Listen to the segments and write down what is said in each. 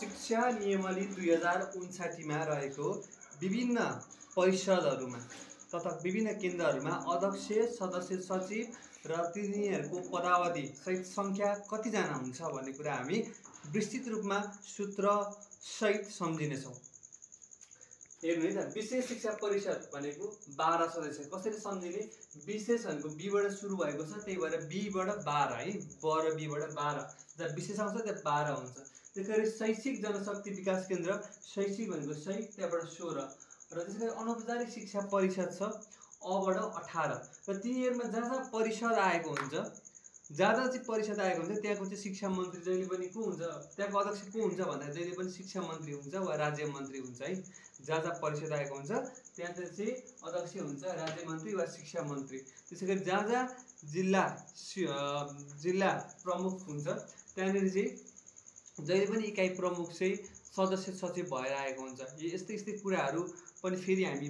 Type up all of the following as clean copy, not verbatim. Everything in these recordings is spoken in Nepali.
शिक्षा नियमावली 2059 मा रहेको विभिन्न परिषदहरूमा तथा विभिन्न केन्द्रहरूमा अध्यक्ष, सदस्य, सचिव र तिनीहरूको पदावधि सहित सङ्ख्या कतिजना हुन्छ भन्ने कुरा हामी विस्तृत रूपमा सूत्रसहित सम्झिनेछौँ। हेर्नु है त, विशेष शिक्षा परिषद भनेको 12 सदस्य। कसरी सम्झिने? विशेष भनेको बीबाट सुरु भएको छ, त्यही भएर बीबाट 12 है, ब र बीबाट 12 जहाँ विशेष आउँछ त्यहाँ 12 हुन्छ। त्यसै गरी शैक्षिक जनशक्ति विकास केन्द्र, शैक्षिक भनेको सही, त्यहाँबाट 16 र त्यसै गरी अनौपचारिक शिक्षा परिषद छ अबाट 18 र तिनीहरूमा जहाँ जहाँ परिषद आएको हुन्छ, जहाँ जहाँ चाहिँ परिषद आएको हुन्छ त्यहाँको चाहिँ शिक्षा मन्त्री जहिले पनि को हुन्छ, त्यहाँको अध्यक्ष को हुन्छ भन्दा जहिले पनि शिक्षा मन्त्री हुन्छ वा राज्य मन्त्री हुन्छ है। जहाँ जहाँ परिषद आएको हुन्छ त्यहाँ चाहिँ अध्यक्ष हुन्छ राज्य मन्त्री वा शिक्षा मन्त्री। त्यसै गरी जहाँ जहाँ जिल्ला प्रमुख हुन्छ त्यहाँनिर चाहिँ जहिले पनि इकाइ प्रमुख चाहिँ सदस्य सचिव भएर आएको हुन्छ। यस्तै यस्तै कुराहरू पनि फेरि हामी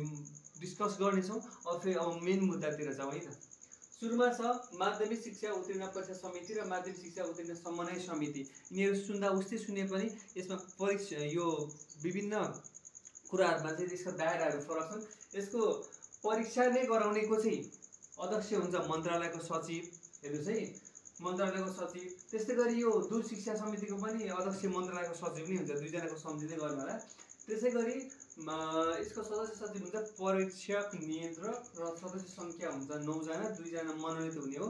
डिस्कस गर्नेछौँ। अब मेन मुद्दातिर जाउँ है त। सुरुमा छ माध्यमिक शिक्षा उत्तीर्ण परीक्षा समिति र माध्यमिक शिक्षा उत्तीर्ण समन्वय समिति। यिनीहरू सुन्दा उस्तै सुने पनि यसमा यो विभिन्न कुराहरूमा चाहिँ यसका दायराहरू फरक छन्। यसको परीक्षा नै गराउनेको चाहिँ अध्यक्ष हुन्छ मन्त्रालयको सचिव। हेर्नुहोस् है, मन्त्रालयको सचिव। त्यस्तै गरी यो दूर शिक्षा समितिको पनि अध्यक्ष मन्त्रालयको सचिव नै हुन्छ, दुईजनाको सम्झिँदै गर्नु होला। त्यसै गरी यसको सदस्य सचिव हुन्छ परीक्षक नियन्त्रक र सदस्य सङ्ख्या हुन्छ 9 जना, 2 जना मनोनित हुने हो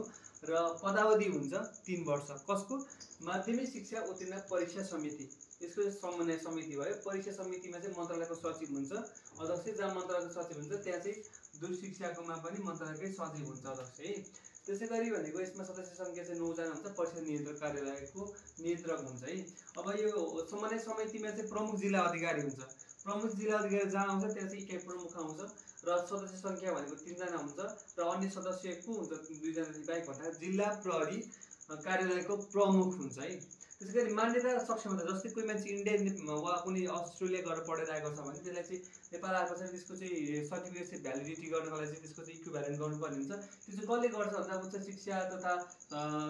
र पदावधि हुन्छ 3 वर्ष। कसको? माध्यमिक शिक्षा उत्तीर्ण परीक्षा समिति। यसको समन्वय समिति भयो। परीक्षा समितिमा चाहिँ मन्त्रालयको सचिव हुन्छ अध्यक्ष, जहाँ मन्त्रालयको सचिव हुन्छ त्यहाँ चाहिँ दूर शिक्षाकोमा पनि मन्त्रालयकै सचिव हुन्छ अध्यक्ष है। त्यसै गरी भनेको यसमा सदस्य सङ्ख्या चाहिँ 9 जना हुन्छ, परीक्षा नियन्त्रक कार्यालयको नियन्त्रक हुन्छ है। अब यो समन्वय समितिमा चाहिँ प्रमुख जिल्ला अधिकारी हुन्छ। प्रमुख जिल्ला अधिकारी जहाँ आउँछ त्यहाँ चाहिँ इकाइ प्रमुख आउँछ र सदस्य सङ्ख्या भनेको 3 जना हुन्छ र अन्य सदस्य को हुन्छ 2 जना बाहेक भन्दा जिल्ला प्रहरी कार्यालयको प्रमुख हुन्छ है। त्यसै गरी मान्यता र सक्षमता, जस्तै कोही मान्छे इन्डिया वा कुनै अस्ट्रेलिया गएर पढेर आएको छ भने त्यसलाई चाहिँ नेपाल आएको छ, त्यसको चाहिँ सर्टिफिकेट चाहिँ भ्यालिडिटी गर्नको लागि चाहिँ त्यसको चाहिँ इक्विभ्यालेन्ट गर्नुपर्ने हुन्छ। त्यो चाहिँ कसले गर्छ भन्दा उच्च शिक्षा तथा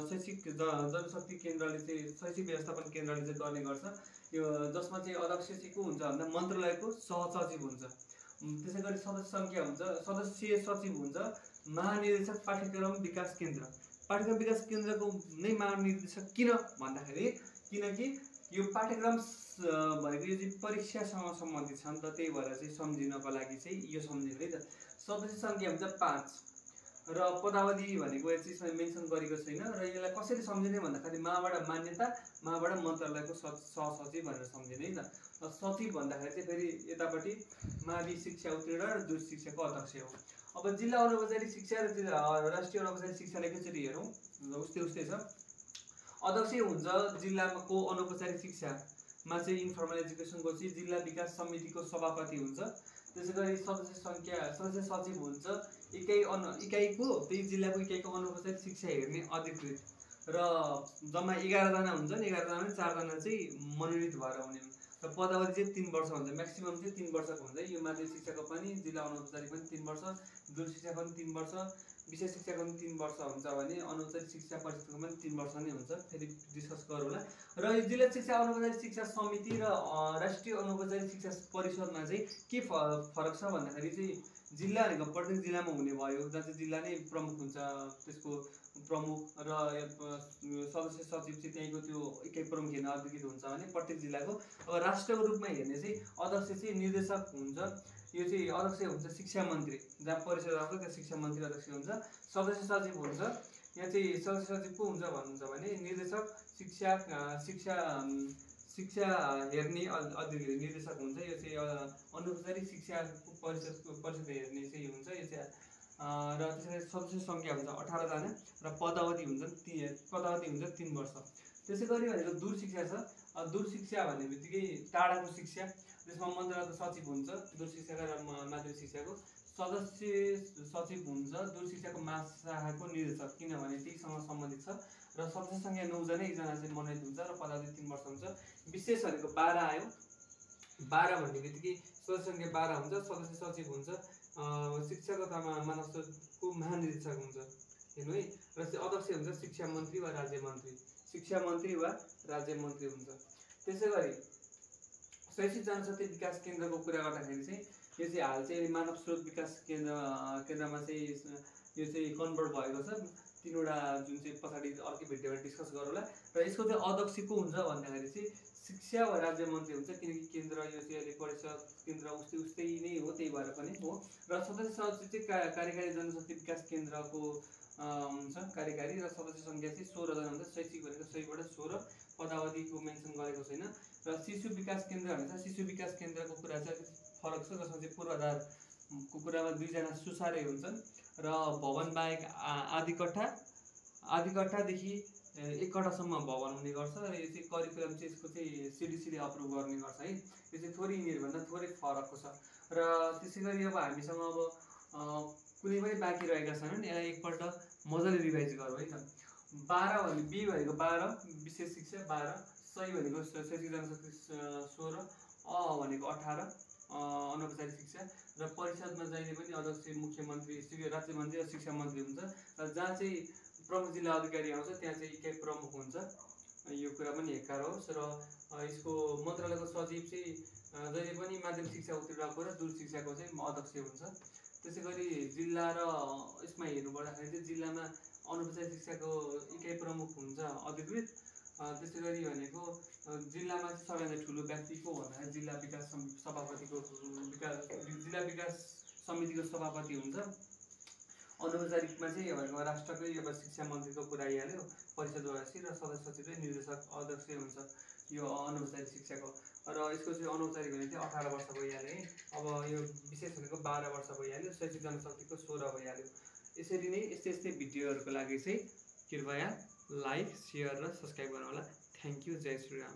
शैक्षिक जनशक्ति केन्द्रले चाहिँ शैक्षिक व्यवस्थापन केन्द्रले चाहिँ गर्ने गर्छ। यो जसमा चाहिँ अध्यक्ष चाहिँ को हुन्छ भन्दा मन्त्रालयको सहसचिव हुन्छ। त्यसै गरी सदस्य सङ्ख्या हुन्छ, सदस्य सचिव हुन्छ महानिर्देशक पाठ्यक्रम विकास केन्द्र। पाठ्यक्रम विकास केन्द्रको नै महानिर्देशक किन भन्दाखेरि किनकि यो पाठ्यक्रम भनेको यो चाहिँ परीक्षासँग सम्बन्धित छ नि त, त्यही भएर चाहिँ सम्झिनको लागि चाहिँ यो सम्झिनु है त। सदस्य सङ्ख्या हुन्छ 5 र पदावधि भनेको यसमा मेन्सन गरेको छैन र यसलाई कसरी सम्झिने भन्दाखेरि माबाट मान्यता, माबाट मन्त्रालयको सहसचिव भनेर सम्झिने है त। सचिव भन्दाखेरि चाहिँ फेरि यतापट्टि मावि शिक्षा उत्तीर्ण र दूर शिक्षाको अध्यक्ष हो। अब जिल्ला अनौपचारिक शिक्षा र राष्ट्रिय अनौपचारिक शिक्षालाई एकचोटि हेरौँ, उस्तै छ। अध्यक्ष हुन्छ जिल्लाको अनौपचारिक शिक्षामा चाहिँ इन्फर्मल एजुकेसनको चाहिँ जिल्ला विकास समितिको सभापति हुन्छ। त्यसै गरी सदस्य सचिव हुन्छ इकाइको त्यही जिल्लाको इकाइको अनौपचारिक शिक्षा हेर्ने अधिकृत र जम्मा 11 जना हुन्छन्। 11 जना 4 जना चाहिँ मनोनित भएर हुने र पदावधि चाहिँ 3 वर्ष हुन्छ, म्याक्सिमम चाहिँ 3 वर्षको हुन्छ। यो माध्यमिक शिक्षाको पनि, जिल्ला अनौपचारिक पनि 3 वर्ष, दूर शिक्षाको पनि 3 वर्ष, विशेष शिक्षाको पनि 3 वर्ष हुन्छ भने अनौपचारिक शिक्षा परिषदको पनि 3 वर्ष नै हुन्छ। फेरि डिस्कस गरौँला। र यो जिल्ला शिक्षा अनौपचारिक शिक्षा समिति र राष्ट्रिय अनौपचारिक शिक्षा परिषदमा चाहिँ के फरक छ भन्दाखेरि चाहिँ जिल्ला भनेको प्रत्येक जिल्लामा हुने भयो, जहाँ चाहिँ जिल्ला नै प्रमुख हुन्छ, त्यसको प्रमुख र सदस्य सचिव चाहिँ त्यहीँको त्यो इकाइ प्रमुख हेर्न अधिकृत हुन्छ भने प्रत्येक जिल्लाको। अब राष्ट्रको रूपमा हेर्ने चाहिँ अध्यक्ष चाहिँ निर्देशक हुन्छ। यो चाहिँ अध्यक्ष हुन्छ शिक्षा मन्त्री, जहाँ परिषद आउँछ त्यहाँ शिक्षा मन्त्री अध्यक्ष हुन्छ। सदस्य सचिव हुन्छ, यहाँ चाहिँ सदस्य सचिव को हुन्छ भन्नुहुन्छ भने निर्देशक शिक्षा हेर्ने अधिकारी निर्देशक हुन्छ। यो चाहिँ अनौपचारिक शिक्षा परिषद हेर्ने चाहिँ हुन्छ यो चाहिँ। र त्यसरी सदस्य सङ्ख्या हुन्छ 18 जना र पदावधि हुन्छ 3 वर्ष। त्यसै गरी भनेको दूर शिक्षा छ। दूर शिक्षा भन्ने बित्तिकै टाढाको शिक्षा, त्यसमा मन्त्रालयको सचिव हुन्छ दूर शिक्षाका र माध्यमिक शिक्षाको। सदस्य सचिव हुन्छ दूर शिक्षाको महाशाखाको निर्देशक, किनभने त्यहीसँग सम्बन्धित छ र सदस्य सङ्ख्या 9 जना, 1 जना चाहिँ मनोनित हुन्छ र पदावधि 3 वर्ष हुन्छ। विशेष भनेको 12 आयो। 12 भन्ने बित्तिकै सदस्य सङ्ख्या 12 हुन्छ, सदस्य सचिव हुन्छ, शिक्षा तथा मानव स्रोतको महानिर्देशक हुन्छ। हेर्नु है, र अध्यक्ष हुन्छ शिक्षा मन्त्री वा राज्य मन्त्री, शिक्षा मन्त्री वा राज्य मन्त्री हुन्छ। त्यसै गरी शैक्षिक जनशक्ति विकास केन्द्रको कुरा गर्दाखेरि चाहिँ यो चाहिँ हाल चाहिँ मानव स्रोत विकास केन्द्रमा चाहिँ यो चाहिँ कन्भर्ट भएको छ। 3वटा जुन चाहिँ पछाडि अर्कै भिडियोमा डिस्कस गरौँला। र यसको चाहिँ अध्यक्ष को हुन्छ भन्दाखेरि चाहिँ शिक्षा वा राज्य मन्त्री हुन्छ, किनकि केन्द्र यो चाहिँ अहिले परिषद केन्द्र उस्तै नै हो, त्यही भएर पनि हो। र सदस्य सचिव चाहिँ कार्यकारी जनशक्ति विकास केन्द्रको हुन्छ कार्यकारी, र सदस्य सङ्ख्या चाहिँ 16 जना हुन्छ। शैक्षिक भनेको 6 बाट 16, पदावधिको मेन्सन गरेको छैन। र शिशु विकास केन्द्र भन्छ, शिशु विकास केन्द्रको कुरा चाहिँ फरक छ, जसमा चाहिँ पूर्वाधारको कुरामा 2 जना सुसारे हुन्छन्। र भवन बाहेक आधी कट्ठादेखि 1 कट्ठासम्म भवन हुने गर्छ। र यो चाहिँ करिकुलम चाहिँ यसको चाहिँ सिडिसीले अप्रुभ गर्ने गर्छ है। यो चाहिँ थोरै यिनीहरूभन्दा थोरै फरकको छ। र त्यसै गरी अब हामीसँग अब कुनै पनि बाँकी रहेका छैनन्, यसलाई एकपल्ट मजाले रिभाइज गरौँ है त। 12 भने बी भनेको 12 विशेष शिक्षा 12, सही भनेको शैक्षिक जनशक्ति 16, अ भनेको 18 अनौपचारिक शिक्षा। र परिषदमा जहिले पनि अध्यक्ष मुख्यमन्त्री, राज्य मन्त्री र शिक्षा मन्त्री हुन्छ। र जहाँ चाहिँ प्रमुख जिल्ला अधिकारी आउँछ त्यहाँ चाहिँ इकाइ प्रमुख हुन्छ। यो कुरा पनि हेक्कार होस्। र यसको मन्त्रालयको सचिव चाहिँ जहिले पनि माध्यमिक शिक्षा उत्तीर्ण र दूर शिक्षाको चाहिँ अध्यक्ष हुन्छ। त्यसै गरी जिल्ला र यसमा हेर्नु पर्दाखेरि चाहिँ जिल्लामा अनौपचारिक शिक्षाको इकाइ प्रमुख हुन्छ अधिकृत। त्यसै गरी भनेको जिल्लामा चाहिँ सबैभन्दा ठुलो व्यक्ति को भन्दाखेरि जिल्ला विकास समितिको सभापति हुन्छ। अनौपचारिकमा चाहिँ भनेको राष्ट्रकै अब शिक्षा मन्त्रीको कुरा आइहाल्यो, परिषद भएपछि, र सदस्य सचिव चाहिँ निर्देशक अध्यक्ष हुन्छ यो अनौपचारिक शिक्षाको। र यसको चाहिँ अनौपचारिक भने चाहिँ 18 वर्ष भइहाल्यो है। अब यो विशेष भनेको 12 वर्ष भइहाल्यो, शैक्षिक जनशक्तिको 16 भइहाल्यो। यसरी नै यस्तै भिडियोहरूको लागि चाहिँ कृपया लाइक, सेयर र सब्सक्राइब गर्नुहोला। Thank you. जय श्रीराम।